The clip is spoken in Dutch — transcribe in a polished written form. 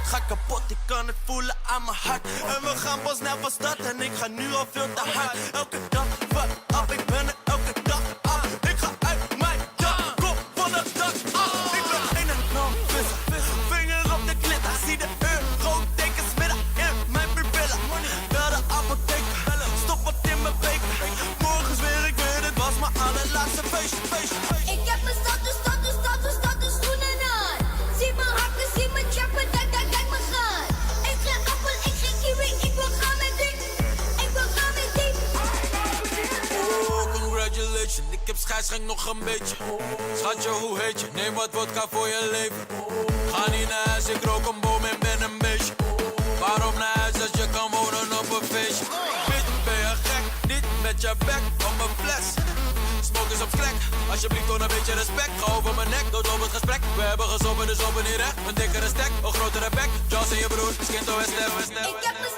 ga kapot, ik kan het voelen aan mijn hart. En we gaan pas snel van start en ik ga nu al veel te hard. Elke dag wat af, ik ben er elke dag af. Ik ga uit mijn dak, kom van het dak af. Ik ben een enorm visser, vinger op de glitter. Zie de eurotekens midden in mijn pupillen. Bel de apotheek, stop wat in mijn beker. Morgen zweer ik weer, dit was mijn allerlaatste feestje. Ik heb mijn status schoenen aan. Zie mijn hakken, zie mijn chappen, kijk me gaan. Ik ga appel, ik ga kiwi, ik wil gaan met dik. Ik wil gaan met dik. Oh, congratulations, ik heb schijt, schenk nog een beetje. Schatje, hoe heet je? Neem wat vodka voor je leven. Ga niet naar huis, ik rook een boom en ben een beestje. Waarom naar huis als je kan wonen op een feestje? Bitch, ben je gek? Niet met je bek op mijn fles. Smoke is op vlek, alsjeblieft toon een beetje respect. Ga over mijn nek, dood op het gesprek. We hebben gezopen, dus open niet recht. Een dikkere stek, een grotere bek. Jaws in je broer, Skinto en Stef. Ik heb mijn